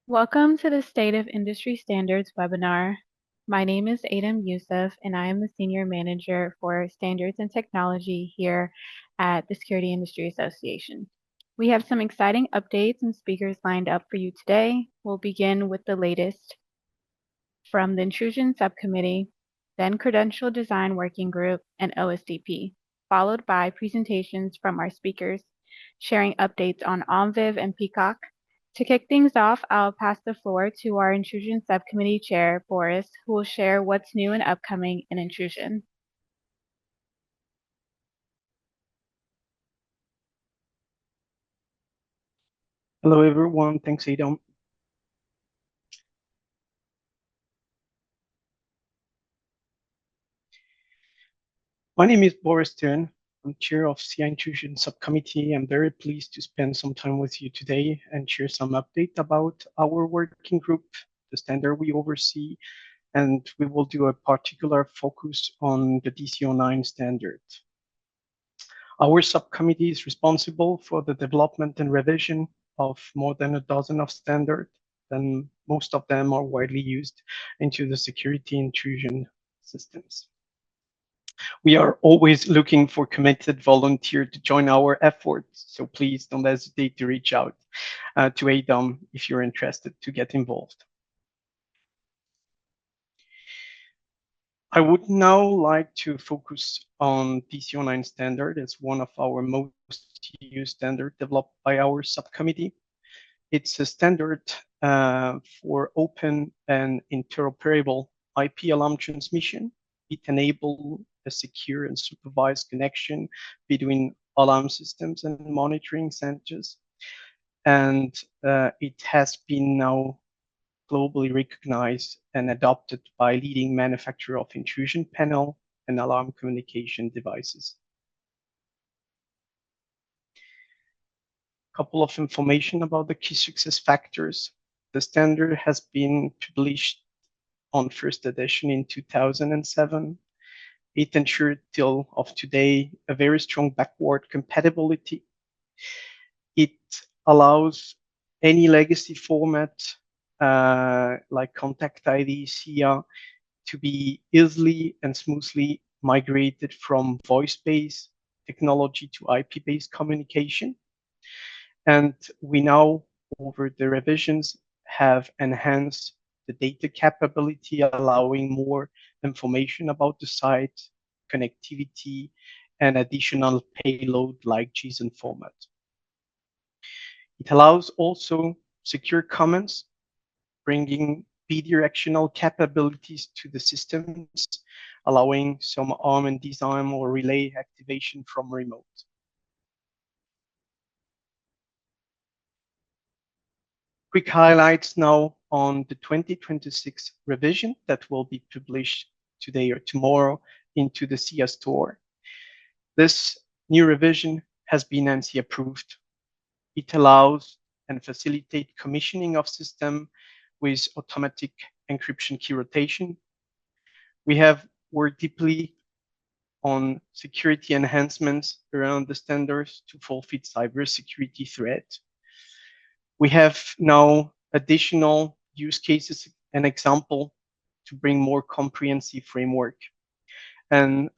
Welcome to the State of Industry Standards webinar. My name is Adam Youssef, and I am the Senior Manager for Standards and Technology here at the Security Industry Association. We have some exciting updates and speakers lined up for you today. We'll begin with the latest from the Intrusion Subcommittee, then Credential Design Working Group, and OSDP, followed by presentations from our speakers, sharing updates on ONVIF and PKOC. To kick things off, I'll pass the floor to our Intrusion Subcommittee Chair, Boris, who will share what's new and upcoming in Intrusion. Hello, everyone. Thanks, Adam. My name is Boris Stern. I'm chair of CI Intrusion Subcommittee. I'm very pleased to spend some time with you today and share some update about our working group, the standard we oversee, and we will do a particular focus on the DC09 standard. Our subcommittee is responsible for the development and revision of more than a dozen of standards, and most of them are widely used into the security intrusion systems. We are always looking for committed volunteers to join our efforts, so please don't hesitate to reach out to Adam if you're interested to get involved. I would now like to focus on DC09 standard as one of our most used standards developed by our subcommittee. It's a standard for open and interoperable IP alarm transmission. It enables a secure and supervised connection between alarm systems and monitoring centers. And it has been now globally recognized and adopted by leading manufacturers of intrusion panel and alarm communication devices. Couple of information about the key success factors. The standard has been published on first edition in 2007. It ensured till of today a very strong backward compatibility. It allows any legacy format like contact ID, SIA, to be easily and smoothly migrated from voice-based technology to IP-based communication. And we now, over the revisions, have enhanced the data capability, allowing more information about the site, connectivity, and additional payload like JSON format. It allows also secure comments, bringing bidirectional capabilities to the systems, allowing some arm and disarm or relay activation from remote. Quick highlights now on the 2026 revision that will be published today or tomorrow into the SIA store. This new revision has been ANSI approved. It allows and facilitates commissioning of system with automatic encryption key rotation. We have worked deeply on security enhancements around the standards to fulfill cybersecurity threat. We have now additional use cases and example to bring more comprehensive framework. And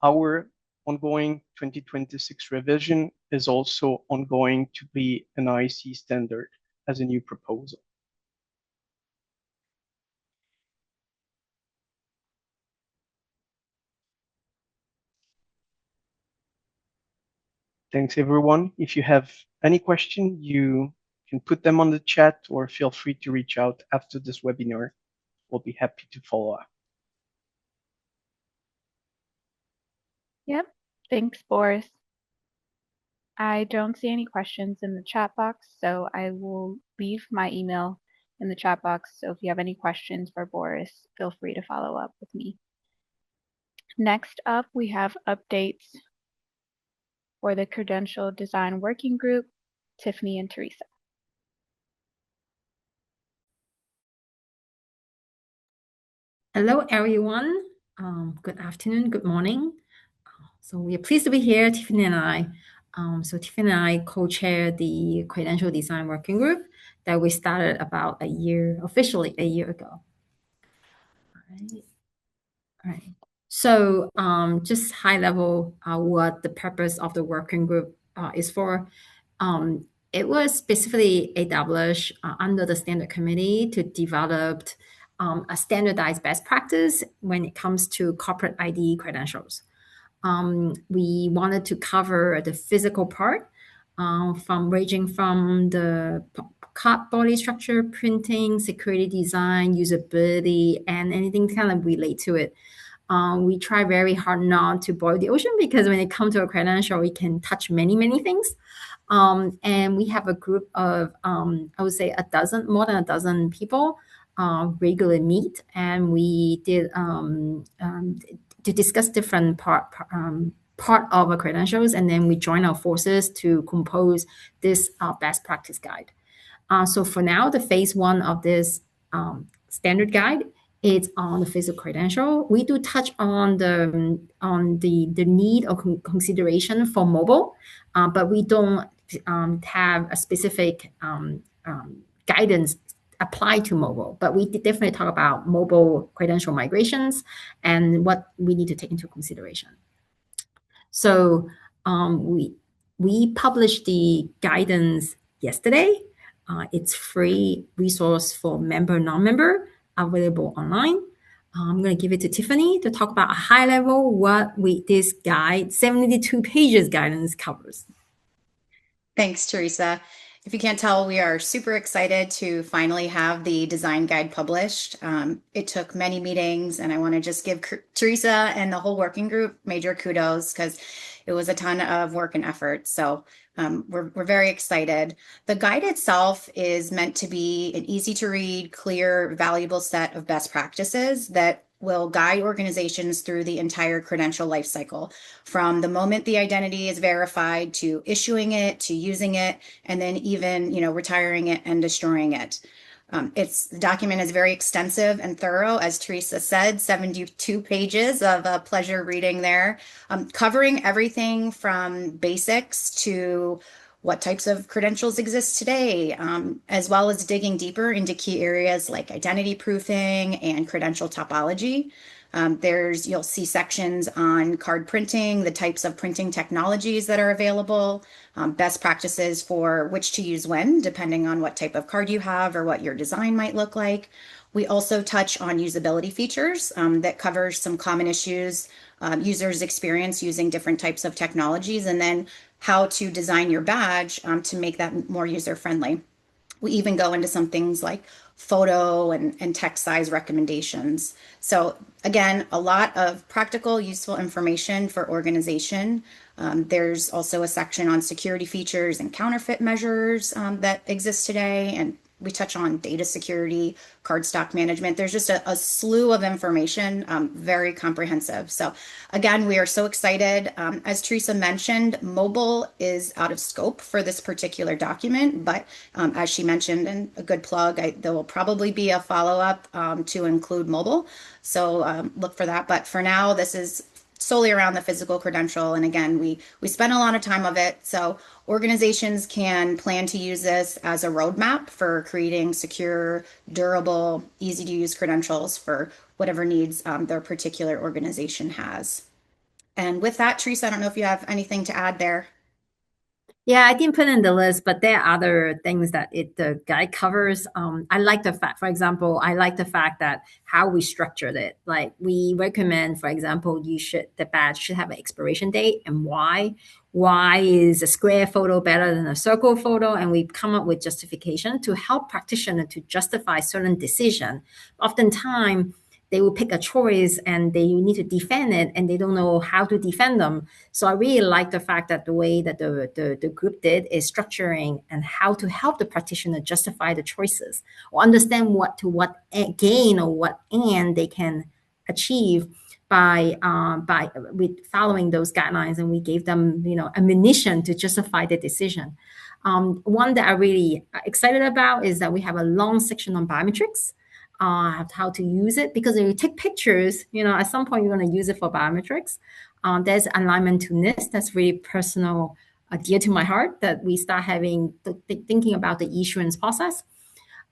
our ongoing 2026 revision is also ongoing to be an IC standard as a new proposal. Thanks, everyone. If you have any question, you can put them on the chat or feel free to reach out after this webinar. We'll be happy to follow up. Yep, thanks, Boris. I don't see any questions in the chat box, so I will leave my email in the chat box. So if you have any questions for Boris, feel free to follow up with me. Next up, we have updates for the Credential Design Working Group, Tiffany and Teresa. Hello, everyone. Good afternoon, good morning. So we are pleased to be here, Tiffany and I, So Tiffany and I co-chair the Credential Design Working Group that we started about officially a year ago. All right. So just high level, what the purpose of the working group is for. It was specifically established under the standard committee to develop a standardized best practice when it comes to corporate ID credentials. We wanted to cover the physical part, from ranging from the card body structure, printing, security design, usability, and anything kind of relate to it. We try very hard not to boil the ocean, because when it comes to a credential, we can touch many, many things. And we have a group of, I would say more than a dozen people regularly meet, and we did to discuss different part of our credentials, and then we join our forces to compose this best practice guide. So for now, the phase 1 of this standard guide is on the physical credential. We do touch on the need or consideration for mobile, but we don't have a specific guidance applied to mobile. But we definitely talk about mobile credential migrations and what we need to take into consideration. So we published the guidance yesterday. It's free resource for member, non-member, available online. I'm going to give it to Tiffany to talk about a high level what this guide, 72 pages guidance covers. Thanks, Teresa. If you can't tell, we are super excited to finally have the design guide published. It took many meetings, and I want to just give Teresa and the whole working group major kudos, because it was a ton of work and effort. So we're very excited. The guide itself is meant to be an easy to read, clear, valuable set of best practices that will guide organizations through the entire credential lifecycle, from the moment the identity is verified to issuing it, to using it, and then even, retiring it and destroying it. The document is very extensive and thorough, as Teresa said, 72 pages of pleasure reading there, covering everything from basics to what types of credentials exist today, as well as digging deeper into key areas like identity proofing and credential topology. You'll see sections on card printing, the types of printing technologies that are available, best practices for which to use when, depending on what type of card you have or what your design might look like. We also touch on usability features that covers some common issues, users experience using different types of technologies, and then how to design your badge to make that more user-friendly. We even go into some things like photo and text size recommendations. So again, a lot of practical, useful information for organization. There's also a section on security features and counterfeit measures that exist today, and we touch on data security, card stock management. There's just a slew of information, very comprehensive. So again, we are so excited. As Teresa mentioned, mobile is out of scope for this particular document, but as she mentioned, and a good plug, there will probably be a follow-up to include mobile. So look for that. But for now, this is solely around the physical credential. And again, we spent a lot of time of it. So organizations can plan to use this as a roadmap for creating secure, durable, easy to use credentials for whatever needs their particular organization has. And with that, Teresa, I don't know if you have anything to add there. Yeah, I didn't put in the list, but there are other things that the guide covers. I like the fact, for example, that how we structured it. Like, we recommend, for example, the badge should have an expiration date, and why. Why is a square photo better than a circle photo? And we come up with justification to help practitioners to justify certain decision. Oftentimes, they will pick a choice and they need to defend it, and they don't know how to defend them. So I really like the fact that the way that the group did is structuring and how to help the practitioner justify the choices, or understand what gain or what end they can achieve by with following those guidelines. And we gave them ammunition to justify the decision. One that I'm really excited about is that we have a long section on biometrics. How to use it, because if you take pictures, at some point you're going to use it for biometrics. There's alignment to NIST that's really personal dear to my heart, that we start having thinking about the issuance process.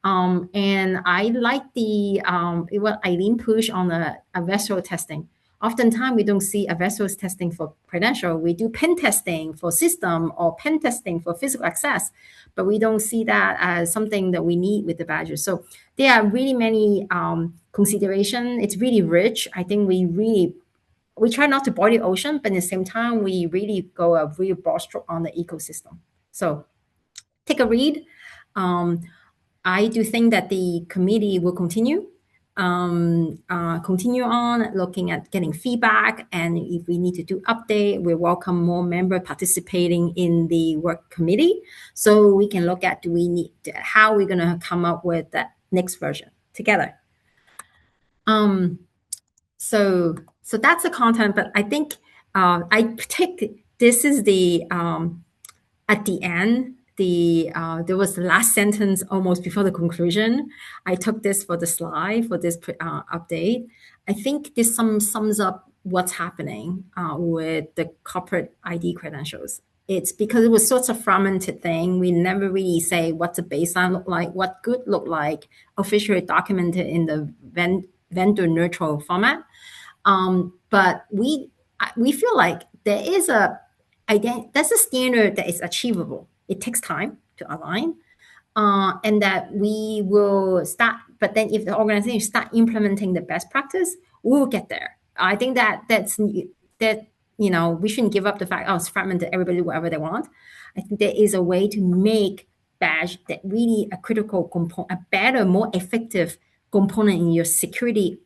And I like what Eileen pushed on the vessel testing. Oftentimes, we don't see a vessels testing for credential. We do pen testing for system or pen testing for physical access, but we don't see that as something that we need with the badges. So there are really many considerations. It's really rich. I think we try not to boil the ocean, but at the same time, we really go a real broad stroke on the ecosystem. So take a read. I do think that the committee will continue on looking at getting feedback, and if we need to do update, we welcome more members participating in the work committee, so we can look at how we're going to come up with that next version together. So that's the content, but I think I take this is the at the end. There was the last sentence almost before the conclusion. I took this for the slide for this update. I think this sums up what's happening with the corporate ID credentials. It's because it was such a fragmented thing. We never really say what's the baseline look like, what good look like, officially documented in the vendor neutral format. But we feel like there's a standard that is achievable. It takes time to align, and that we will start. But then, if the organization start implementing the best practice, we'll get there. I think that we shouldn't give up the fact, it's fragmented, everybody do whatever they want. I think there is a way to make badge that really a critical component, a better, more effective component in your security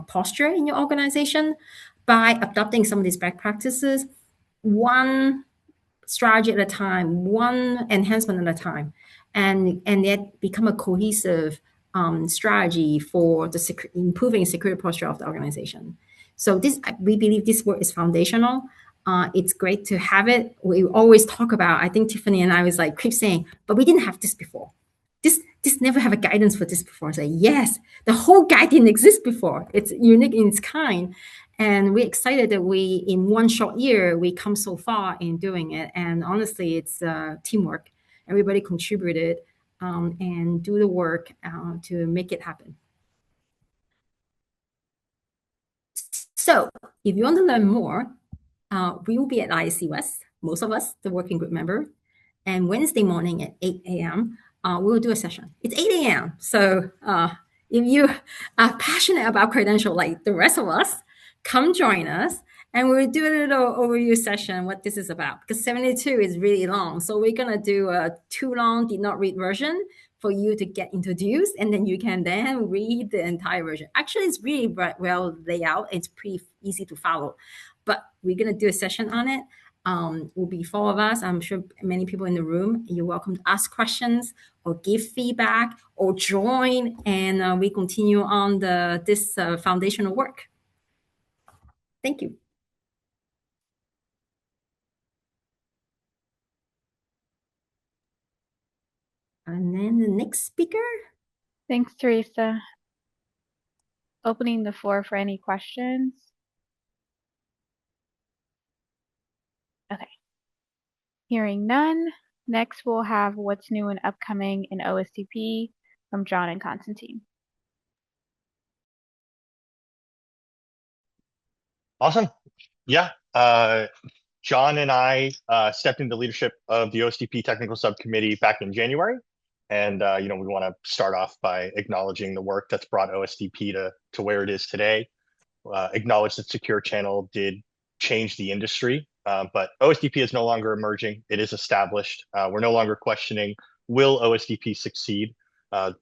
posture in your organization by adopting some of these best practices, one strategy at a time, one enhancement at a time, and yet become a cohesive strategy for the improving security posture of the organization. So we believe this work is foundational. It's great to have it. We always talk about, I think Tiffany and I was like, keep saying, but we didn't have this before. This never have a guidance for this before. Say, yes, the whole guide didn't exist before. It's unique in its kind. And we're excited that in one short year, we come so far in doing it. And honestly, it's teamwork. Everybody contributed and do the work to make it happen. So if you want to learn more, we will be at ISC West, most of us, the working group member. And Wednesday morning at 8 a.m., we'll do a session. It's 8 a.m. So if you are passionate about Credential like the rest of us, come join us, and we'll do a little overview session what this is about, because 72 is really long. So we're going to do a too long, did not read version for you to get introduced, and then you can then read the entire version. Actually, it's really well laid out. It's pretty easy to follow, but we're going to do a session on it. Will be 4 of us. I'm sure many people in the room. You're welcome to ask questions or give feedback or join, and we continue on this foundational work. Thank you. And then the next speaker. Thanks, Teresa. Opening the floor for any questions. Okay. Hearing none. Next, we'll have what's new and upcoming in OSDP from John and Constantine. Awesome. Yeah. John and I stepped into leadership of the OSDP technical subcommittee back in January. And, we want to start off by acknowledging the work that's brought OSDP to where it is today. Acknowledge that Secure Channel did change the industry, but OSDP is no longer emerging. It is established. We're no longer questioning, will OSDP succeed?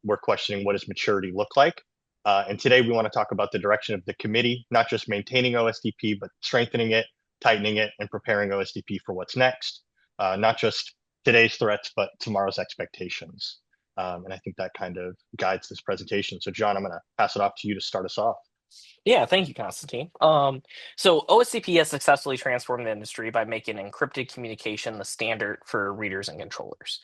We're questioning, what does maturity look like? And today we want to talk about the direction of the committee, not just maintaining OSDP, but strengthening it, tightening it, and preparing OSDP for what's next. Not just today's threats, but tomorrow's expectations. And I think that kind of guides this presentation. So John, I'm going to pass it off to you to start us off. Yeah, thank you, Constantine. So OSDP has successfully transformed the industry by making encrypted communication the standard for readers and controllers.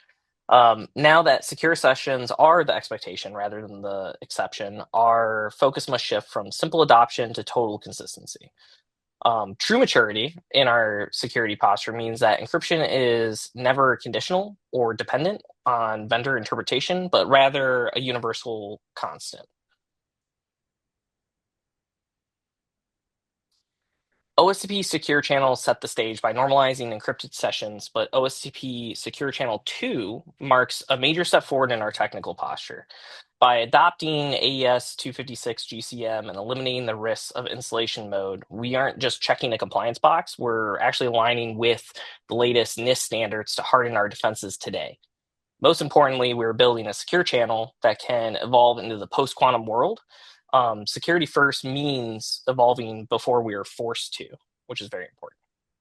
Now that secure sessions are the expectation rather than the exception, our focus must shift from simple adoption to total consistency. True maturity in our security posture means that encryption is never conditional or dependent on vendor interpretation, but rather a universal constant. OSDP Secure Channel set the stage by normalizing encrypted sessions, but OSDP Secure Channel 2 marks a major step forward in our technical posture. By adopting AES 256 GCM and eliminating the risks of installation mode, we aren't just checking a compliance box, we're actually aligning with the latest NIST standards to harden our defenses today. Most importantly, we're building a secure channel that can evolve into the post-quantum world. Security first means evolving before we are forced to, which is very important.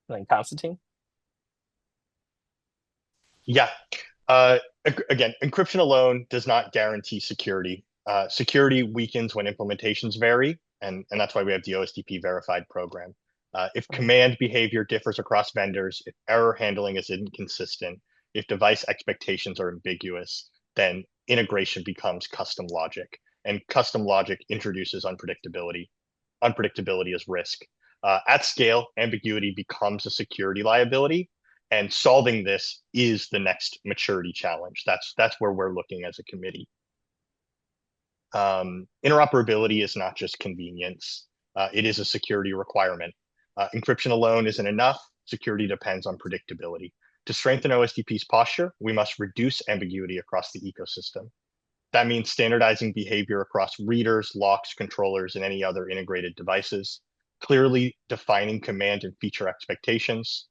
And then Constantine? Yeah. Again, encryption alone does not guarantee security. Security weakens when implementations vary, and that's why we have the OSDP verified program. If command behavior differs across vendors, if error handling is inconsistent, if device expectations are ambiguous, then integration becomes custom logic, and custom logic introduces unpredictability. Unpredictability is risk. At scale, ambiguity becomes a security liability, and solving this is the next maturity challenge. That's where we're looking as a committee. Interoperability is not just convenience. It is a security requirement. Encryption alone isn't enough. Security depends on predictability. To strengthen OSDP's posture, we must reduce ambiguity across the ecosystem. That means standardizing behavior across readers, locks, controllers, and any other integrated devices, clearly defining command and feature expectations,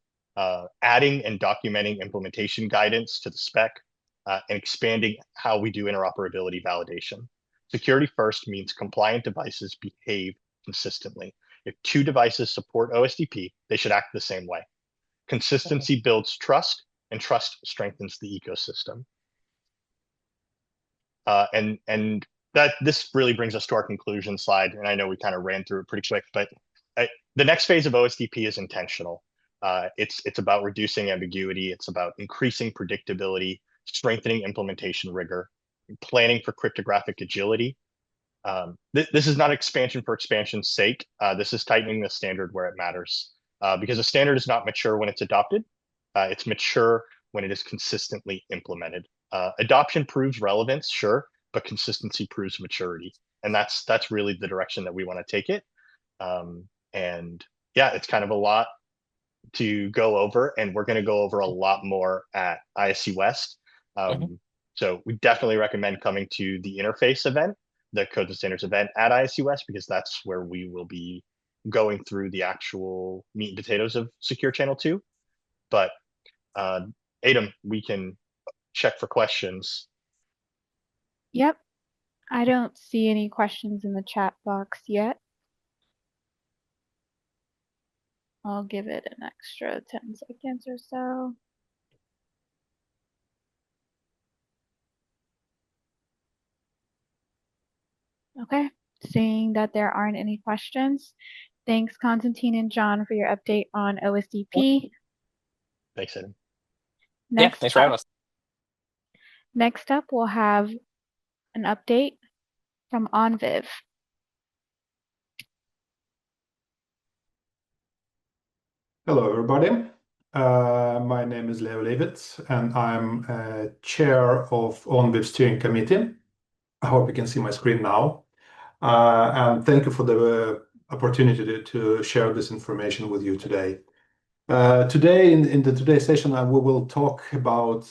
adding and documenting implementation guidance to the spec, and expanding how we do interoperability validation. Security first means compliant devices behave consistently. If two devices support OSDP, they should act the same way. Consistency builds trust, and trust strengthens the ecosystem. And that this really brings us to our conclusion slide. And I know we kind of ran through it pretty quick, but the next phase of OSDP is intentional. It's about reducing ambiguity. It's about increasing predictability, strengthening implementation rigor, planning for cryptographic agility. This is not expansion for expansion's sake. This is tightening the standard where it matters. Because a standard is not mature when it's adopted. It's mature when it is consistently implemented. Adoption proves relevance, sure, but consistency proves maturity. And that's really the direction that we want to take it. And yeah, it's kind of a lot to go over, and we're going to go over a lot more at ISC West. So we definitely recommend coming to the interface event, the Codes and Standards event at ISC West, because that's where we will be going through the actual meat and potatoes of Secure Channel 2. But Adam, we can check for questions. Yep. I don't see any questions in the chat box yet. I'll give it an extra 10 seconds or so. Okay, seeing that there aren't any questions, thanks Constantine and John for your update on OSDP. Thanks, Adam. Yeah, thanks for having us. Next up, we'll have an update from ONVIF. Hello, everybody. My name is Leo Levitz, and I'm chair of ONVIF steering committee. I hope you can see my screen now. And thank you for the opportunity to share this information with you today. Today, in today's session, we will talk about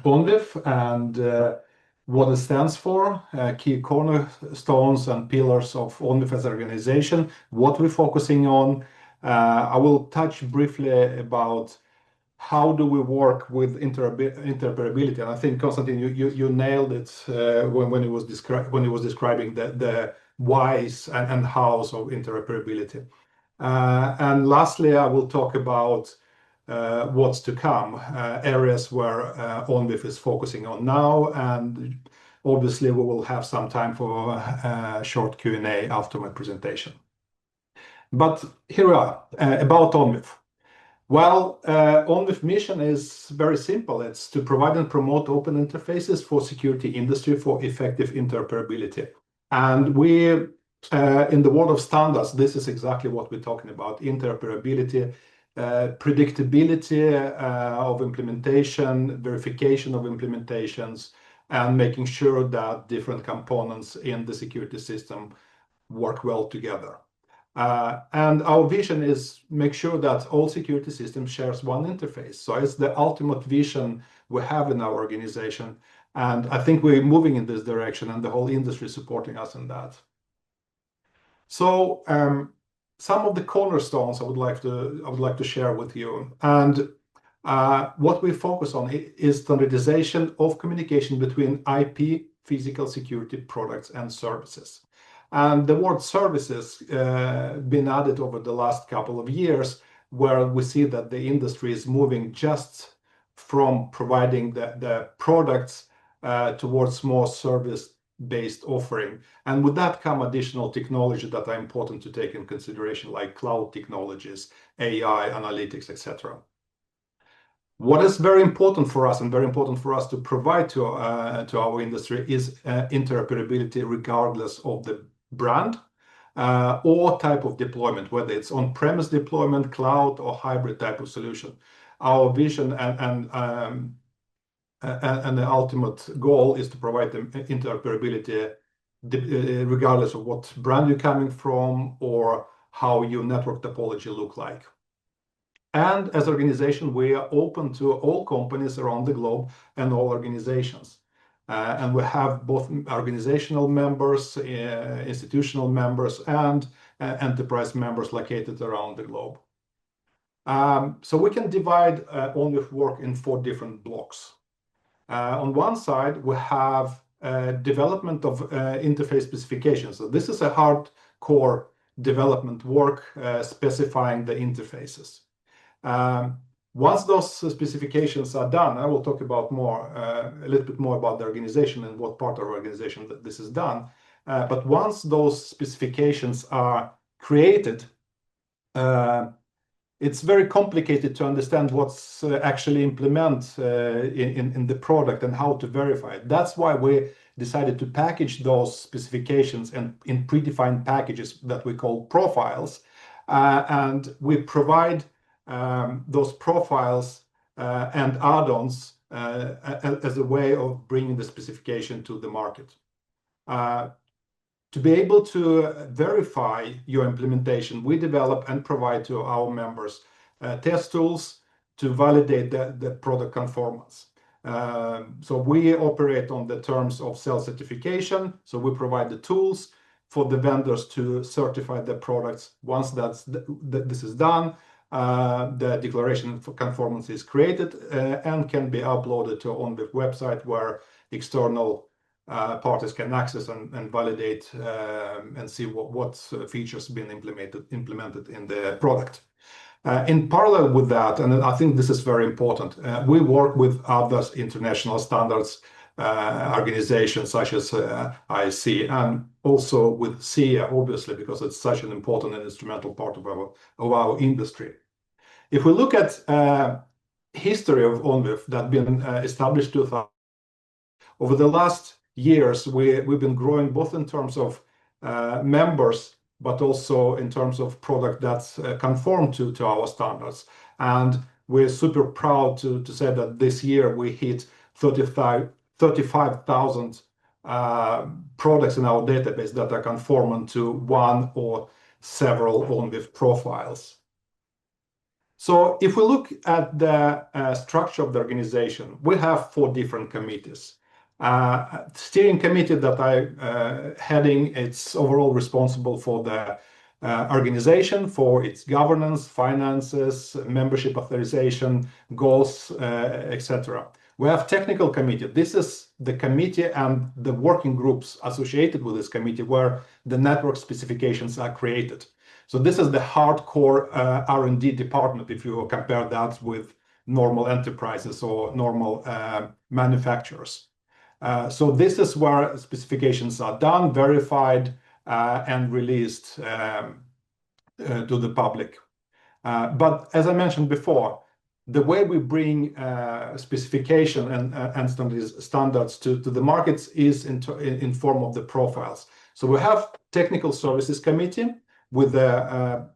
ONVIF and what it stands for, key cornerstones and pillars of ONVIF as an organization, what we're focusing on. I will touch briefly about how do we work with interoperability, and I think Constantine, you nailed it when he was describing the whys and hows of interoperability. And lastly, I will talk about what's to come, areas where ONVIF is focusing on now, and obviously we will have some time for a short Q&A after my presentation. But here we are, about ONVIF. Well, ONVIF mission is very simple. It's to provide and promote open interfaces for security industry for effective interoperability. And we in the world of standards, this is exactly what we're talking about: interoperability, predictability of implementation, verification of implementations, and making sure that different components in the security system work well together. And our vision is make sure that all security systems shares one interface. So it's the ultimate vision we have in our organization. And I think we're moving in this direction, and the whole industry is supporting us in that. So some of the cornerstones I would like to share with you. And what we focus on is standardization of communication between IP, physical security products, and services. And the word services been added over the last couple of years, where we see that the industry is moving just from providing the products towards more service-based offering. And with that come additional technology that are important to take in consideration, like cloud technologies, AI, analytics, etc. What is very important for us, and very important for us to provide to our industry, is interoperability regardless of the brand or type of deployment, whether it's on-premise deployment, cloud, or hybrid type of solution. Our vision and the ultimate goal is to provide them interoperability regardless of what brand you're coming from or how your network topology look like. And as an organization, we are open to all companies around the globe and all organizations. And we have both organizational members, institutional members, and enterprise members located around the globe. So we can divide ONVIF work in 4 different blocks. On one side, we have development of interface specifications. So this is a hardcore development work specifying the interfaces. Once those specifications are done, I will talk about a little bit more about the organization and what part of our organization that this is done. But once those specifications are created, it's very complicated to understand what's actually implemented in the product and how to verify it. That's why we decided to package those specifications in predefined packages that we call profiles. And we provide those profiles and add-ons as a way of bringing the specification to the market. To be able to verify your implementation, we develop and provide to our members test tools to validate the product conformance. So we operate on the terms of self-certification. So we provide the tools for the vendors to certify their products. Once this is done, the declaration for conformance is created and can be uploaded to our ONVIF website, where external parties can access and validate and see what features have been implemented in the product. In parallel with that, and I think this is very important, we work with other international standards organizations such as IC, and also with SIA, obviously, because it's such an important and instrumental part of our industry. If we look at history of ONVIF that been established 2000, over the last years, we've been growing both in terms of members, but also in terms of product that's conform to our standards. And we're super proud to say that this year we hit 35,000 products in our database that are conformant to one or several ONVIF profiles. So if we look at the structure of the organization, we have 4 different committees. Steering committee that I'm heading, it's overall responsible for the organization, for its governance, finances, membership authorization, goals, etc. We have technical committee. This is the committee and the working groups associated with this committee where the network specifications are created. So this is the hardcore R&D department, if you compare that with normal enterprises or normal manufacturers. So this is where specifications are done, verified, and released to the public. But as I mentioned before, the way we bring specification and standards to the markets is in form of the profiles. So we have Technical Services Committee with the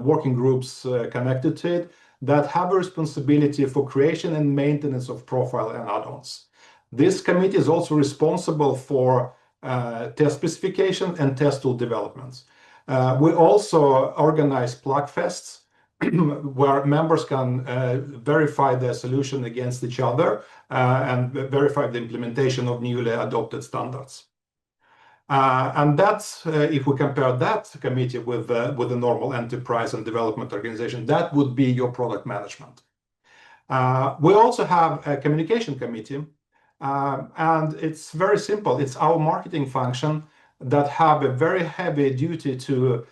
working groups connected to it that have a responsibility for creation and maintenance of profile and add-ons. This committee is also responsible for test specification and test tool developments. We also organize plug fests where members can verify their solution against each other and verify the implementation of newly adopted standards. And that's, if we compare that committee with the normal enterprise and development organization, that would be your product management. We also have a communication committee, and it's very simple. It's our marketing function that have a very heavy duty to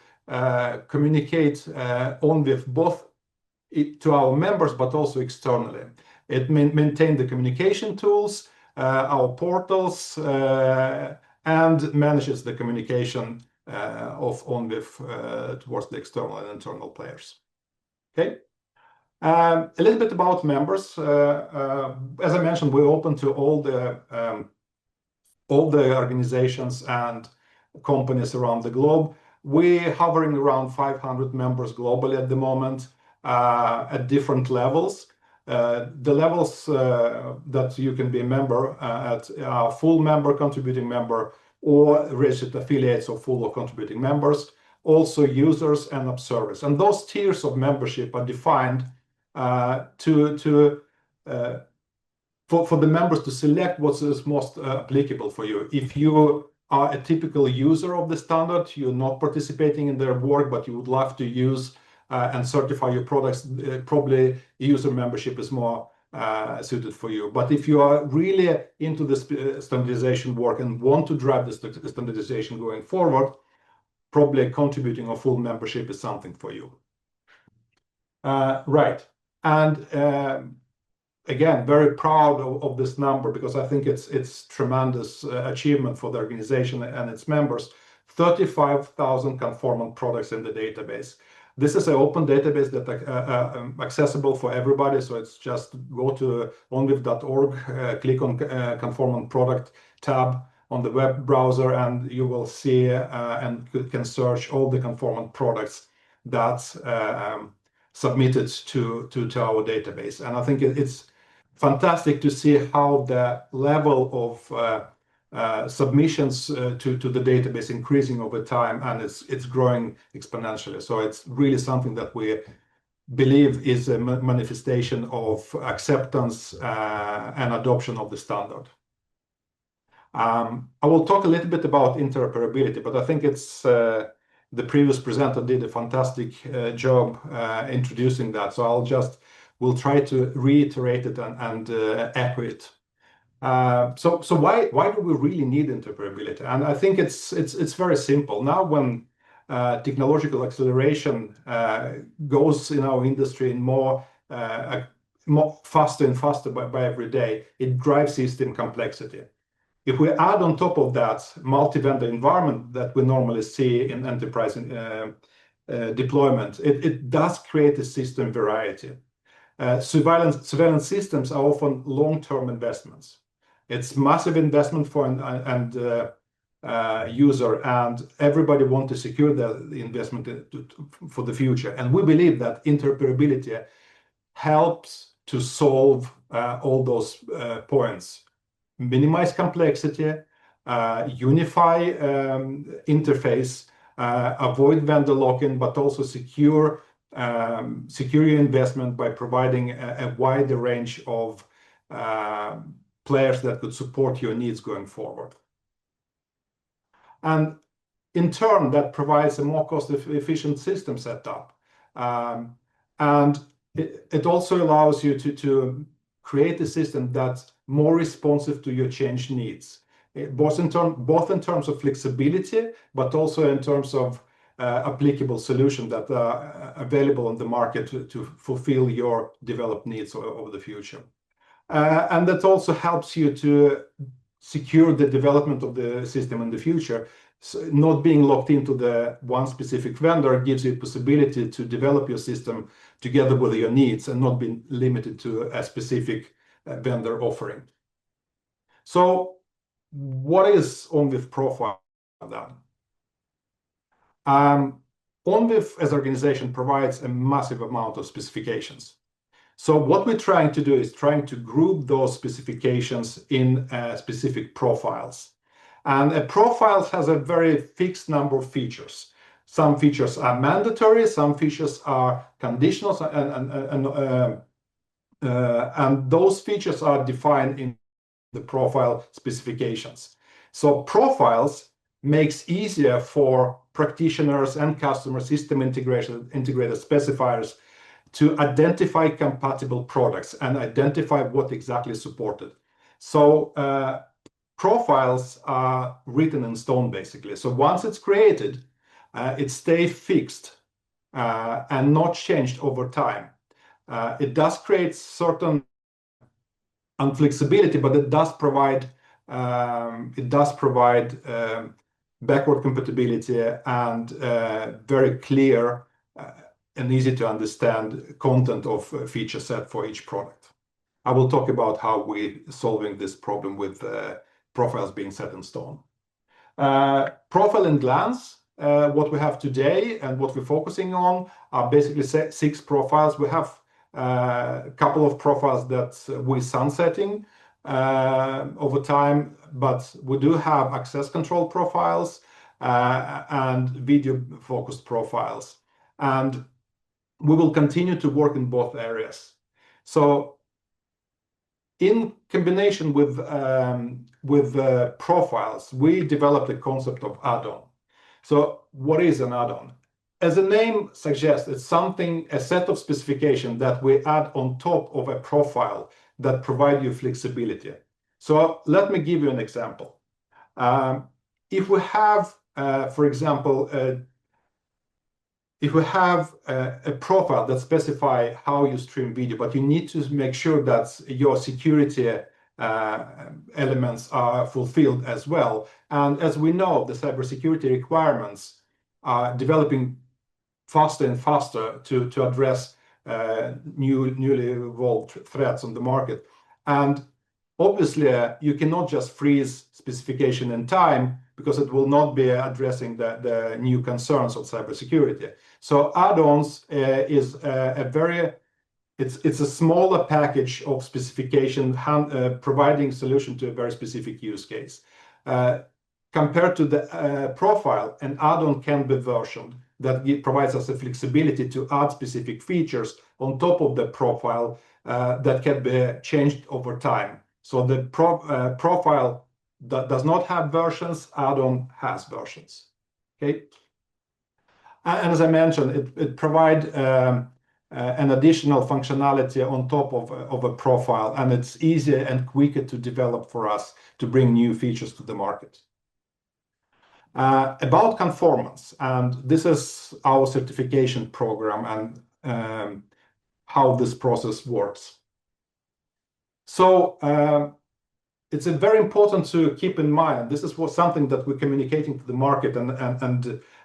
communicate ONVIF both to our members, but also externally. It maintain the communication tools, our portals, and manages the communication of ONVIF towards the external and internal players. Okay. A little bit about members. As I mentioned, we're open to all the organizations and companies around the globe. We're hovering around 500 members globally at the moment, at different levels. The levels that you can be a member at are full member, contributing member, or registered affiliates of full or contributing members, also users and observers. And those tiers of membership are defined for the members to select what is most applicable for you. If you are a typical user of the standard, you're not participating in their work, but you would love to use and certify your products, probably user membership is more suited for you. But if you are really into this standardization work and want to drive the standardization going forward, probably contributing or full membership is something for you. Right. And again, very proud of this number because I think it's tremendous achievement for the organization and its members. 35,000 conformant products in the database. This is an open database that accessible for everybody. So it's just go to onvif.org, click on conformant product tab on the web browser, and you will see and can search all the conformant products that's submitted to our database. And I think it's fantastic to see how the level of submissions to the database increasing over time, and it's growing exponentially. So it's really something that we believe is a manifestation of acceptance and adoption of the standard. I will talk a little bit about interoperability, but I think it's the previous presenter did a fantastic job introducing that. So we'll try to reiterate it and echo it. So why do we really need interoperability? And I think it's very simple. Now when technological acceleration goes in our industry in more faster and faster by every day, it drives system complexity. If we add on top of that multi-vendor environment that we normally see in enterprise deployment, it does create a system variety. Surveillance systems are often long-term investments. It's massive investment for an user, and everybody wants to secure the investment for the future. And we believe that interoperability helps to solve all those points. Minimize complexity, unify interface, avoid vendor lock-in, but also secure your investment by providing a wider range of players that could support your needs going forward. And in turn, that provides a more cost-efficient system setup. And it also allows you to create a system that's more responsive to your change needs, both in terms of flexibility, but also in terms of applicable solutions that are available on the market to fulfill your developed needs over the future. And that also helps you to secure the development of the system in the future. So not being locked into the one specific vendor gives you a possibility to develop your system together with your needs and not being limited to a specific vendor offering. So what is ONVIF Profile? them. ONVIF as an organization provides a massive amount of specifications. So what we're trying to do is trying to group those specifications in specific profiles. And a profile has a very fixed number of features. Some features are mandatory, some features are conditional, and those features are defined in the profile specifications. So profiles makes easier for practitioners and customer system integrated specifiers to identify compatible products and identify what exactly is supported. So profiles are written in stone, basically. So once it's created, it stays fixed and not changed over time. It does create certain inflexibility, but it does provide backward compatibility and very clear and easy to understand content of feature set for each product. I will talk about how we're solving this problem with profiles being set in stone. Profile and glance, what we have today and what we're focusing on are basically 6 profiles. We have a couple of profiles that we're sunsetting over time, but we do have access control profiles and video focused profiles. And we will continue to work in both areas. So in combination with profiles, we developed the concept of add-on. So what is an add-on? As the name suggests, it's something, a set of specifications that we add on top of a profile that provide you flexibility. So let me give you an example. If we have, for example, if we have a profile that specifies how you stream video, but you need to make sure that your security elements are fulfilled as well. And as we know, the cybersecurity requirements are developing faster and faster to address newly evolved threats on the market. And obviously, you cannot just freeze specification in time because it will not be addressing the new concerns of cybersecurity. So add-ons is it's a smaller package of specification providing solution to a very specific use case. Compared to the profile, an add-on can be versioned that provides us the flexibility to add specific features on top of the profile that can be changed over time. So the profile that does not have versions, add-on has versions. Okay. And as I mentioned, it provides an additional functionality on top of a profile, and it's easier and quicker to develop for us to bring new features to the market. About conformance, and this is our certification program and how this process works. So it's very important to keep in mind, this is something that we're communicating to the market and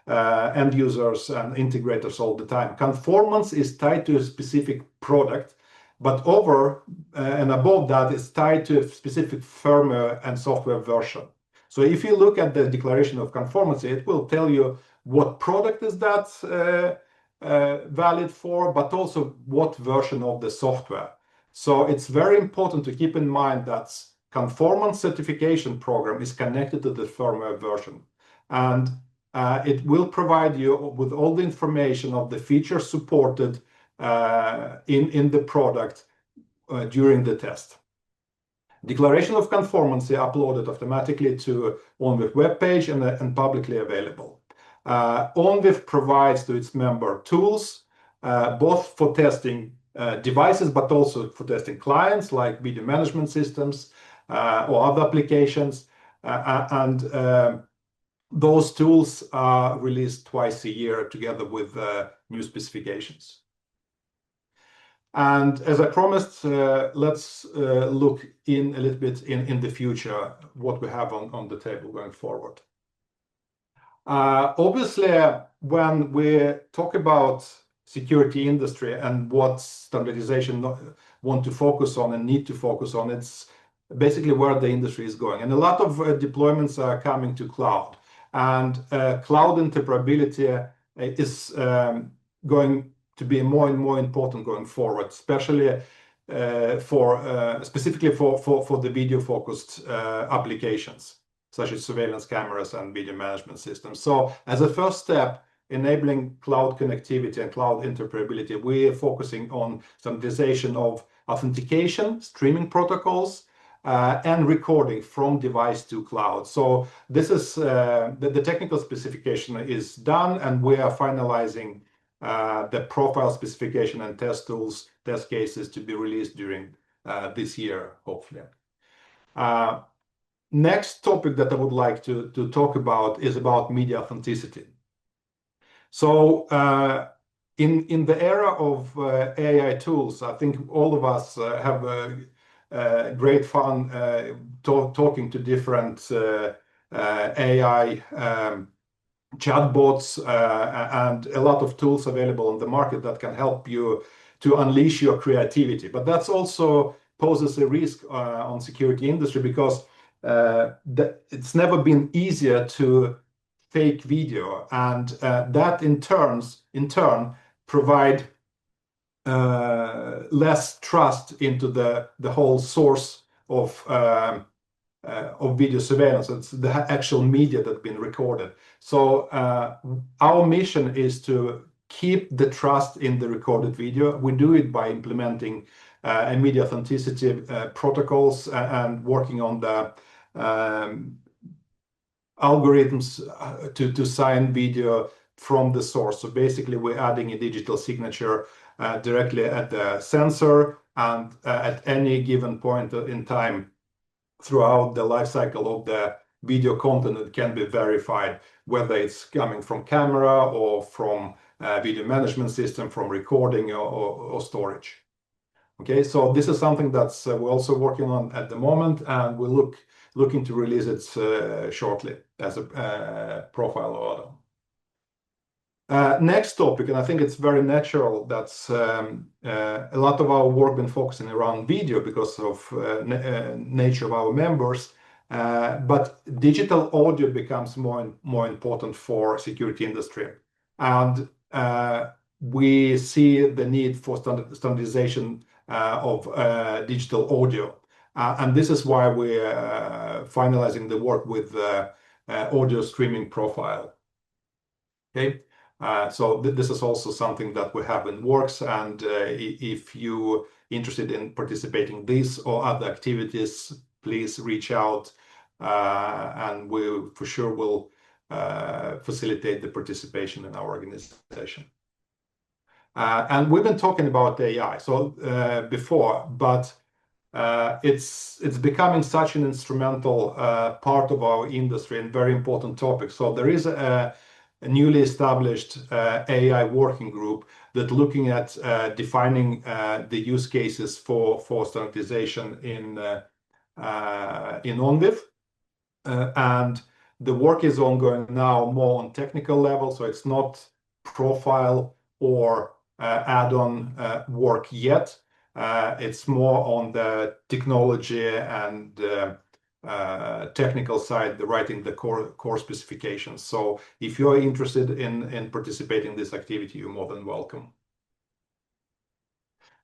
end users and integrators all the time. Conformance is tied to a specific product, but over and above that is tied to a specific firmware and software version. So if you look at the declaration of conformity, it will tell you what product is that valid for, but also what version of the software. So it's very important to keep in mind that conformance certification program is connected to the firmware version. And it will provide you with all the information of the features supported in the product during the test. Declaration of conformity uploaded automatically to ONVIF webpage and publicly available. ONVIF provides to its member tools, both for testing devices, but also for testing clients like video management systems or other applications. Those tools are released twice a year together with new specifications. And as I promised, let's look in a little bit in the future, what we have on the table going forward. Obviously, when we talk about security industry and what standardization want to focus on and need to focus on, it's basically where the industry is going. And a lot of deployments are coming to cloud. And cloud interoperability is going to be more and more important going forward, especially specifically for the video-focused applications, such as surveillance cameras and video management systems. So as a first step, enabling cloud connectivity and cloud interoperability, we are focusing on standardization of authentication, streaming protocols, and recording from device to cloud. So this is the technical specification is done, and we are finalizing the profile specification and test tools, test cases to be released during this year, hopefully. Next topic that I would like to talk about is about media authenticity. So in the era of AI tools, I think all of us have great fun talking to different AI chatbots and a lot of tools available on the market that can help you to unleash your creativity. But that's also poses a risk on security industry because it's never been easier to fake video, and that in turn provide less trust into the whole source of video surveillance. It's the actual media that's been recorded. So our mission is to keep the trust in the recorded video. We do it by implementing media authenticity protocols and working on the algorithms to sign video from the source. So basically, we're adding a digital signature directly at the sensor, and at any given point in time throughout the life cycle of the video content, it can be verified whether it's coming from camera or from video management system, from recording or storage. Okay, so this is something that's we're also working on at the moment, and we're looking to release it shortly as a profile order. Next topic, and I think it's very natural, that's a lot of our work been focusing around video because of nature of our members, but digital audio becomes more and more important for security industry. And we see the need for standardization of digital audio. And this is why we're finalizing the work with audio streaming profile. Okay, so this is also something that we have in works, and if you're interested in participating in this or other activities, please reach out, and we for sure will facilitate the participation in our organization. And we've been talking about AI before, but it's becoming such an instrumental part of our industry and very important topic. So there is a newly established AI working group that looking at defining the use cases for standardization in ONVIF, and the work is ongoing now more on technical level, so it's not profile or add-on work yet. It's more on the technology and technical side, the writing the core specifications. So if you're interested in participating in this activity, you're more than welcome.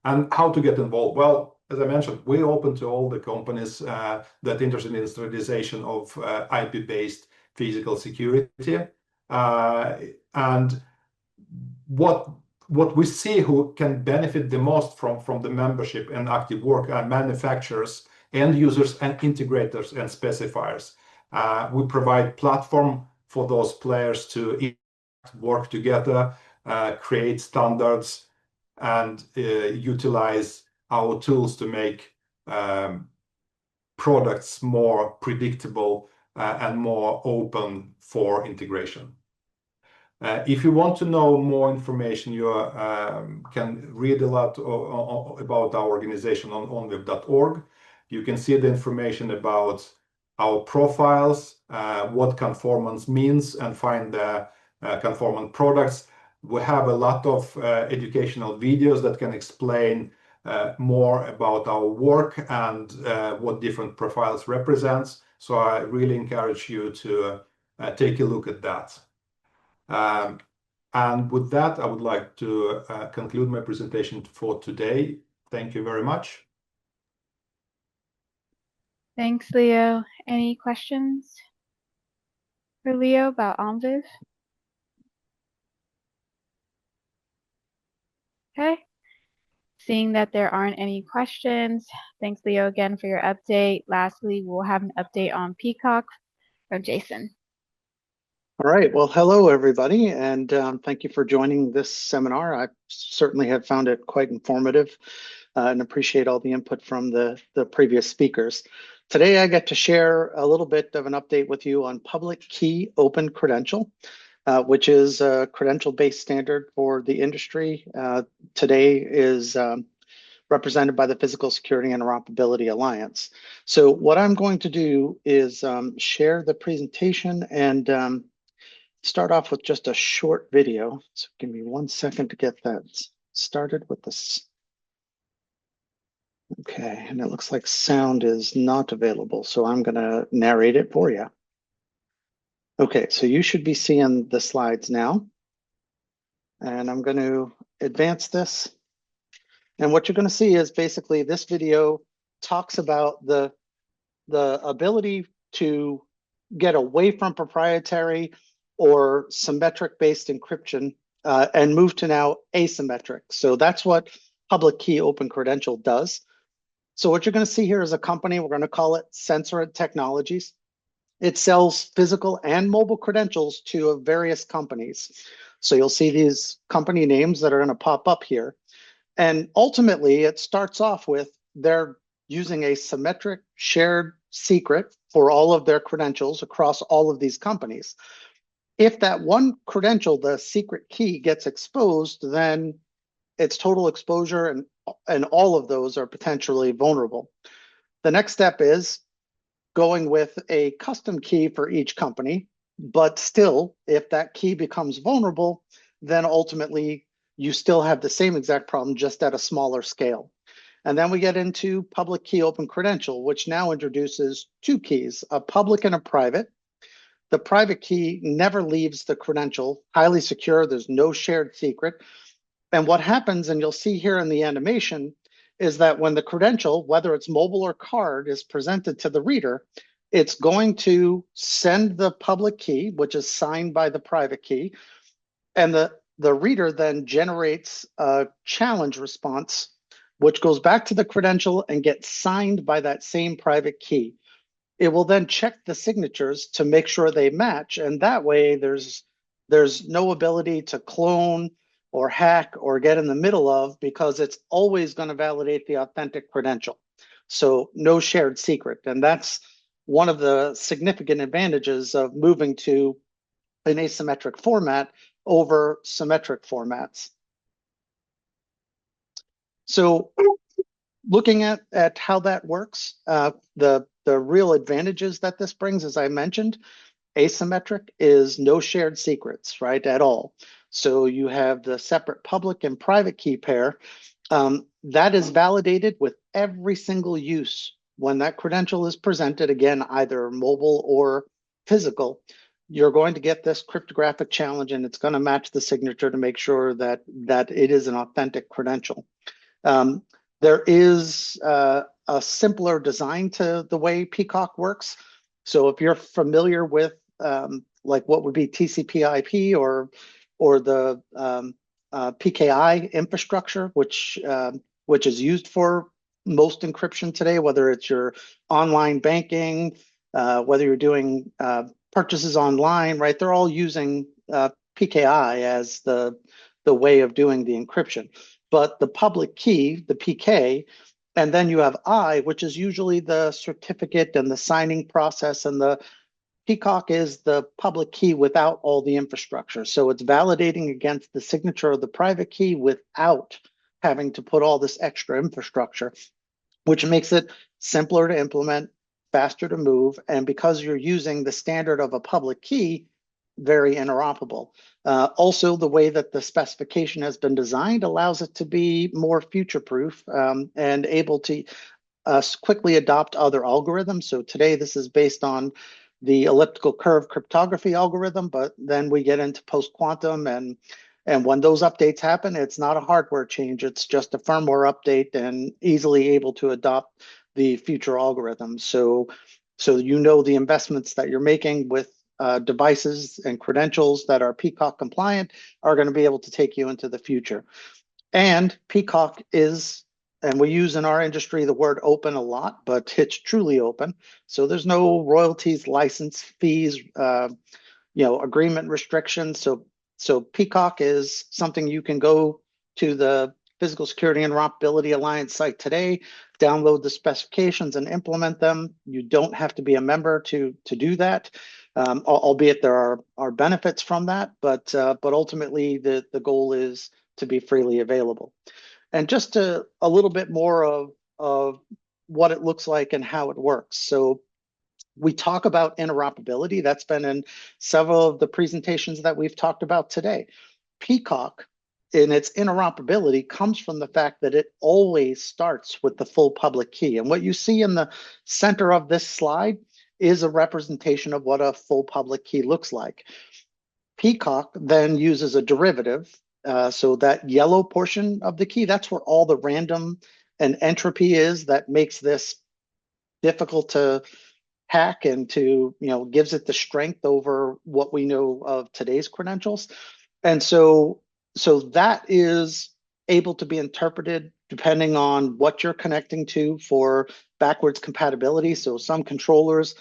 And how to get involved? Well, as I mentioned, we're open to all the companies that are interested in standardization of IP-based physical security. And what we see who can benefit the most from the membership and active work are manufacturers, end users, and integrators and specifiers. We provide platform for those players to work together, create standards, and utilize our tools to make products more predictable and more open for integration. If you want to know more information, you can read a lot about our organization on onvif.org. You can see the information about our profiles, what conformance means, and find the conformant products. We have a lot of educational videos that can explain more about our work and what different profiles represents. So I really encourage you to take a look at that. And with that, I would like to conclude my presentation for today. Thank you very much. Thanks, Leo. Any questions for Leo about ONVIF? Okay. Seeing that there aren't any questions, thanks, Leo, again for your update. Lastly, we'll have an update on PKOC from Jason. All right. Well, hello, everybody, and thank you for joining this seminar. I certainly have found it quite informative and appreciate all the input from the previous speakers. Today, I get to share a little bit of an update with you on Public Key Open Credential, which is a credential-based standard for the industry. Today is represented by the Physical Security Interoperability Alliance. So what I'm going to do is share the presentation and start off with just a short video. So give me 1 second to get that started with this. Okay, and it looks like sound is not available, so I'm gonna narrate it for you. Okay, so you should be seeing the slides now. And I'm going to advance this. And what you're going to see is basically this video talks about the ability to get away from proprietary or symmetric-based encryption and move to now asymmetric. So that's what Public Key Open Credential does. So what you're going to see here is a company, we're going to call it Sensorant Technologies. It sells physical and mobile credentials to various companies. So you'll see these company names that are going to pop up here. And ultimately, it starts off with they're using a symmetric shared secret for all of their credentials across all of these companies. If that one credential, the secret key, gets exposed, then it's total exposure and all of those are potentially vulnerable. The next step is going with a custom key for each company, but still, if that key becomes vulnerable, then ultimately you still have the same exact problem, just at a smaller scale. And then we get into Public Key Open Credential, which now introduces two keys, a public and a private. The private key never leaves the credential, highly secure, there's no shared secret. And what happens, and you'll see here in the animation, is that when the credential, whether it's mobile or card, is presented to the reader, it's going to send the public key, which is signed by the private key, and the reader then generates a challenge response, which goes back to the credential and gets signed by that same private key. It will then check the signatures to make sure they match, and that way there's no ability to clone or hack or get in the middle of, because it's always going to validate the authentic credential. So no shared secret. And that's one of the significant advantages of moving to an asymmetric format over symmetric formats. So looking at how that works, the real advantages that this brings, as I mentioned, asymmetric is no shared secrets, right, at all. So you have the separate public and private key pair. That is validated with every single use. When that credential is presented, again, either mobile or physical, you're going to get this cryptographic challenge, and it's going to match the signature to make sure that it is an authentic credential. There is a simpler design to the way PKOC works. So if you're familiar with like what would be TCP/IP or the PKI infrastructure, which is used for most encryption today, whether it's your online banking, whether you're doing purchases online, right? They're all using PKI as the way of doing the encryption. But the public key, the PK, and then you have I, which is usually the certificate and the signing process, and the PKOC is the public key without all the infrastructure. So it's validating against the signature of the private key without having to put all this extra infrastructure, which makes it simpler to implement, faster to move, and because you're using the standard of a public key, very interoperable. Also, the way that the specification has been designed allows it to be more future-proof and able to quickly adopt other algorithms. So today, this is based on the elliptical curve cryptography algorithm, but then we get into post-quantum, and when those updates happen, it's not a hardware change, it's just a firmware update and easily able to adopt the future algorithms. So you know the investments that you're making with devices and credentials that are PKOC compliant are going to be able to take you into the future. And PKOC is, and we use in our industry the word open a lot, but it's truly open. So there's no royalties, license fees, agreement restrictions. So PKOC is something you can go to the Physical Security Interoperability Alliance site today, download the specifications and implement them. You don't have to be a member to do that, albeit there are benefits from that, but ultimately the goal is to be freely available. And just a little bit more of what it looks like and how it works. So we talk about interoperability. That's been in several of the presentations that we've talked about today. PKOC, in its interoperability, comes from the fact that it always starts with the full public key. And what you see in the center of this slide is a representation of what a full public key looks like. PKOC then uses a derivative. So that yellow portion of the key, that's where all the random and entropy is that makes this difficult to hack and to, gives it the strength over what we know of today's credentials. And so that is able to be interpreted depending on what you're connecting to for backwards compatibility. So some controllers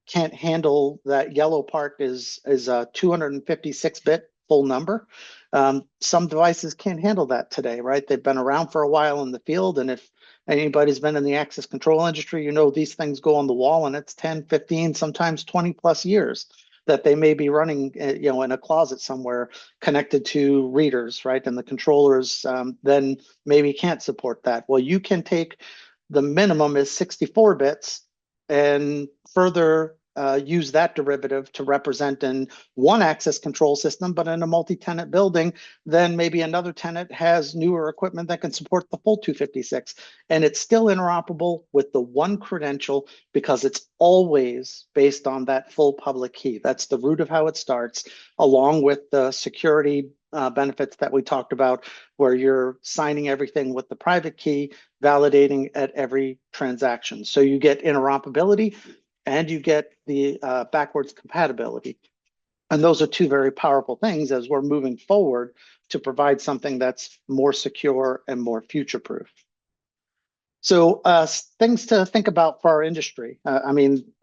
can't handle that yellow part is a 256-bit full number. Some devices can't handle that today, right? They've been around for a while in the field, and if anybody's been in the access control industry, these things go on the wall, and it's 10, 15, sometimes 20 plus years that they may be running, in a closet somewhere connected to readers, right? And the controllers then maybe can't support that. Well, you can take the minimum is 64 bits and further use that derivative to represent in one access control system, but in a multi-tenant building, then maybe another tenant has newer equipment that can support the full 256. And it's still interoperable with the one credential because it's always based on that full public key. That's the root of how it starts, along with the security benefits that we talked about, where you're signing everything with the private key, validating at every transaction. So you get interoperability and you get the backwards compatibility. And those are two very powerful things as we're moving forward to provide something that's more secure and more future-proof. So things to think about for our industry.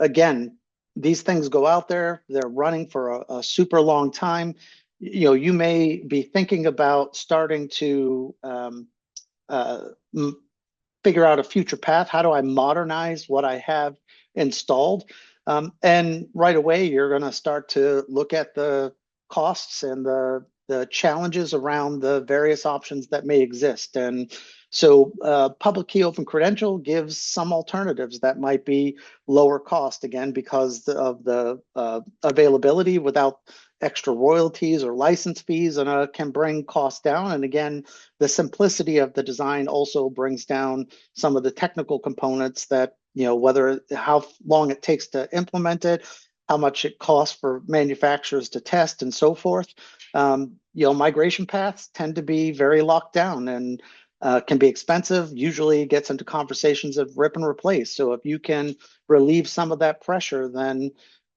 Again, these things go out there, they're running for a super long time. You may be thinking about starting to figure out a future path. How do I modernize what I have installed? And right away, you're going to start to look at the costs and the challenges around the various options that may exist. And so public key open credential gives some alternatives that might be lower cost, again, because of the availability without extra royalties or license fees, and can bring costs down. And again, the simplicity of the design also brings down some of the technical components that, whether how long it takes to implement it, how much it costs for manufacturers to test and so forth. Migration paths tend to be very locked down and can be expensive, usually gets into conversations of rip and replace. So if you can relieve some of that pressure, then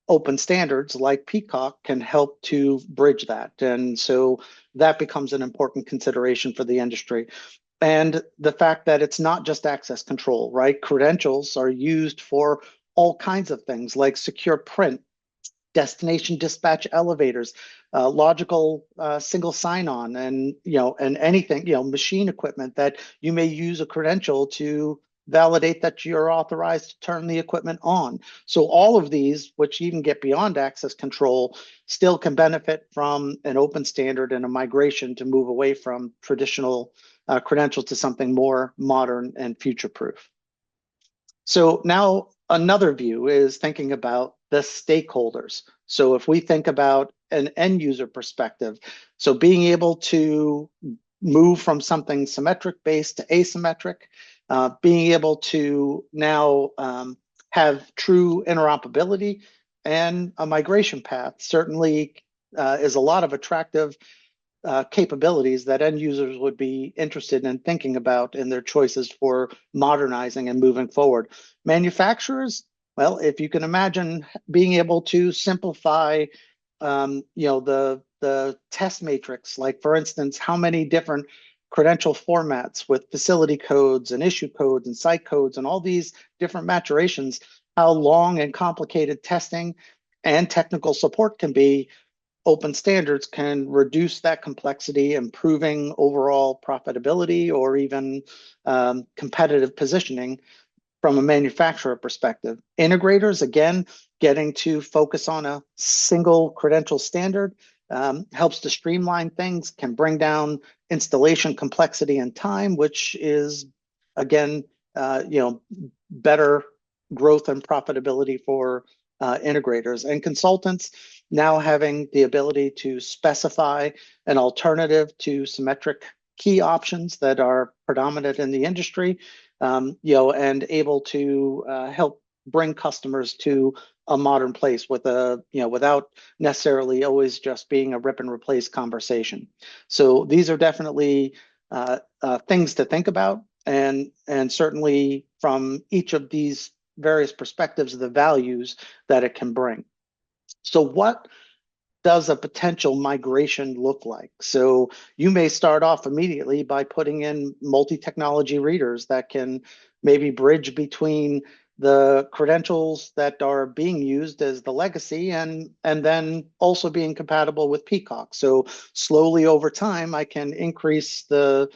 open standards like PKOC can help to bridge that. And so that becomes an important consideration for the industry. And the fact that it's not just access control, right? Credentials are used for all kinds of things like secure print, destination dispatch elevators, logical single sign-on, and and anything, machine equipment that you may use a credential to validate that you're authorized to turn the equipment on. So all of these, which even get beyond access control, still can benefit from an open standard and a migration to move away from traditional credentials to something more modern and future-proof. So now another view is thinking about the stakeholders. So if we think about an end user perspective, so being able to move from something symmetric based to asymmetric, being able to now have true interoperability and a migration path certainly is a lot of attractive capabilities that end users would be interested in thinking about in their choices for modernizing and moving forward. Manufacturers, well, if you can imagine being able to simplify, the test matrix, like for instance, how many different credential formats with facility codes and issue codes and site codes and all these different maturations, how long and complicated testing and technical support can be. Open standards can reduce that complexity, improving overall profitability or even competitive positioning from a manufacturer perspective. Integrators, again, getting to focus on a single credential standard helps to streamline things, can bring down installation complexity and time, which is, again, better growth and profitability for integrators. And consultants now having the ability to specify an alternative to symmetric key options that are predominant in the industry, and able to help bring customers to a modern place with without necessarily always just being a rip and replace conversation. So these are definitely things to think about, and certainly from each of these various perspectives of the values that it can bring. So what does a potential migration look like? So you may start off immediately by putting in multi-technology readers that can maybe bridge between the credentials that are being used as the legacy and then also being compatible with PKOC. So slowly over time, I can increase the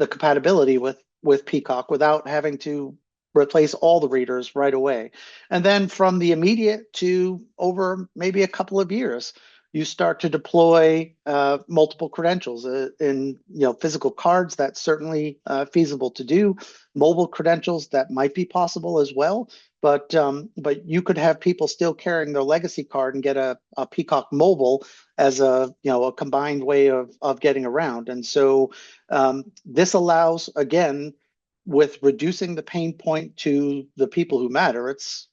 compatibility with PKOC without having to replace all the readers right away. And then from the immediate to over maybe a couple of years, you start to deploy multiple credentials in physical cards. That's certainly feasible to do. Mobile credentials, that might be possible as well. But you could have people still carrying their legacy card and get a PKOC mobile as a combined way of getting around. And so this allows, again, with reducing the pain point to the people who matter. It's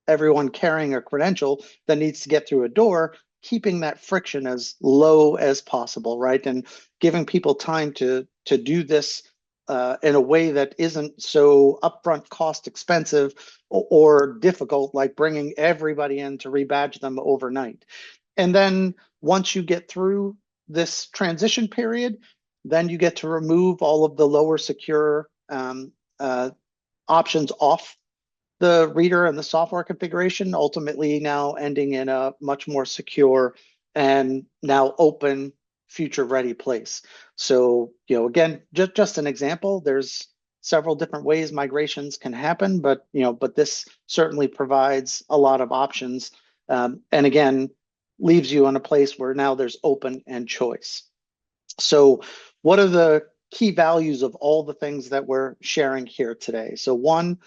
everyone carrying a credential that needs to get through a door, keeping that friction as low as possible, right? And giving people time to do this in a way that isn't so upfront cost expensive or difficult, like bringing everybody in to rebadge them overnight. And then once you get through this transition period, then you get to remove all of the lower secure options off the reader and the software configuration, ultimately now ending in a much more secure and now open future ready place. So, again, just an example, there's several different ways migrations can happen, but this certainly provides a lot of options. And again, leaves you in a place where now there's open and choice. So what are the key values of all the things that we're sharing here today? So one,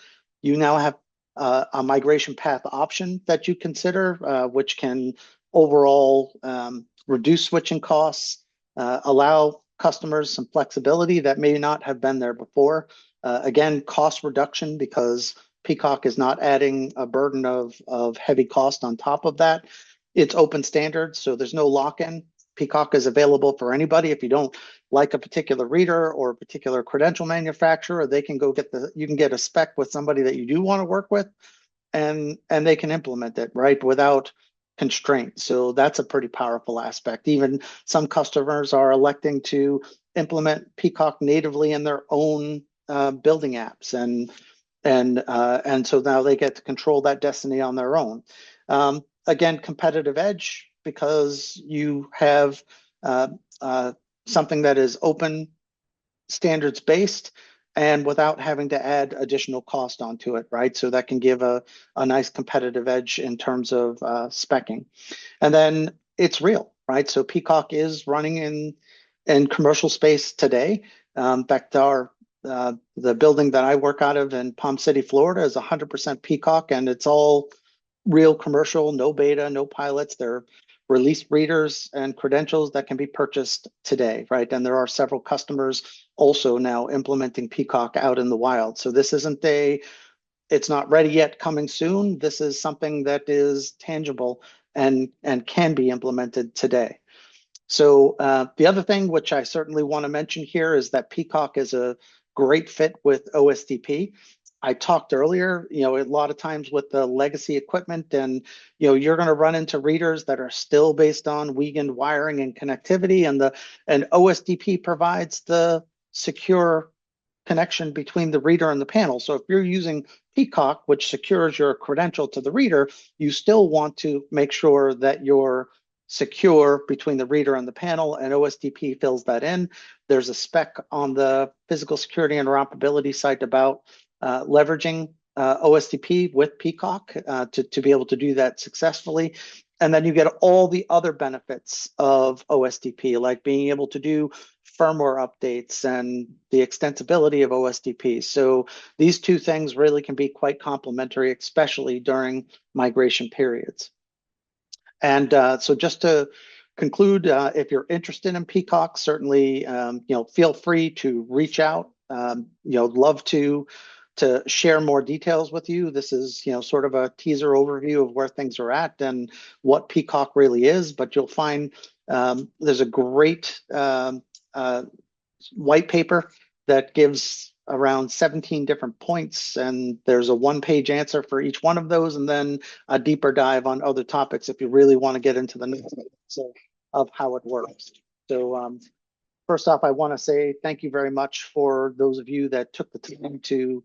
you now have a migration path option that you consider, which can overall reduce switching costs, allow customers some flexibility that may not have been there before. Again, cost reduction, because PKOC is not adding a burden of heavy cost on top of that. It's open standards, so there's no lock-in. PKOC is available for anybody. If you don't like a particular reader or a particular credential manufacturer, they can go you can get a spec with somebody that you do want to work with, and they can implement it, right, without constraint. So that's a pretty powerful aspect. Even some customers are electing to implement PKOC natively in their own building apps, and so now they get to control that destiny on their own. Again, competitive edge, because you have something that is open standards based and without having to add additional cost onto it, right? So that can give a nice competitive edge in terms of speccing. And then it's real, right? So PKOC is running in commercial space today. In fact, the building that I work out of in Palm City, Florida is 100% PKOC, and it's all real commercial, no beta, no pilots. They're released readers and credentials that can be purchased today, right? And there are several customers also now implementing PKOC out in the wild. So this isn't a it's not ready yet, coming soon. This is something that is tangible and can be implemented today. So the other thing which I certainly want to mention here is that PKOC is a great fit with OSDP. I talked earlier, a lot of times with the legacy equipment, and you're going to run into readers that are still based on Wiegand wiring and connectivity, and OSDP provides the secure connection between the reader and the panel. So if you're using PKOC, which secures your credential to the reader, you still want to make sure that you're secure between the reader and the panel, and OSDP fills that in. There's a spec on the physical security interoperability site about leveraging OSDP with PKOC to be able to do that successfully. And then you get all the other benefits of OSDP, like being able to do firmware updates and the extensibility of OSDP. So these two things really can be quite complementary, especially during migration periods. And so just to conclude, if you're interested in PKOC, certainly feel free to reach out. Love to share more details with you. This is sort of a teaser overview of where things are at and what PKOC really is. But you'll find there's a great white paper that gives around 17 different points, and there's a one-page answer for each one of those, and then a deeper dive on other topics if you really want to get into the nuts of how it works. So first off, I want to say thank you very much for those of you that took the time to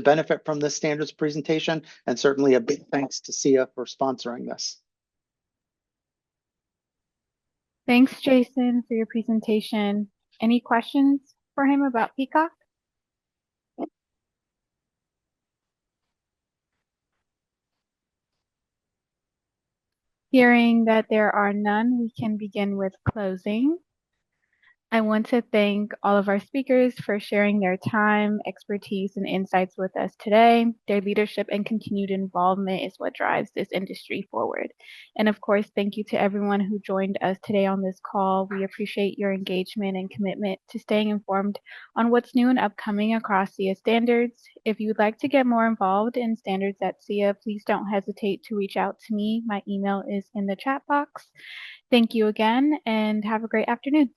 benefit from this standards presentation, and certainly a big thanks to SIA for sponsoring this. Thanks, Jason, for your presentation. Any questions for him about PKOC? Hearing that there are none, we can begin with closing. I want to thank all of our speakers for sharing their time, expertise, and insights with us today. Their leadership and continued involvement is what drives this industry forward. And of course, thank you to everyone who joined us today on this call. We appreciate your engagement and commitment to staying informed on what's new and upcoming across SIA standards. If you'd like to get more involved in standards at SIA, please don't hesitate to reach out to me. My email is in the chat box. Thank you again, and have a great afternoon.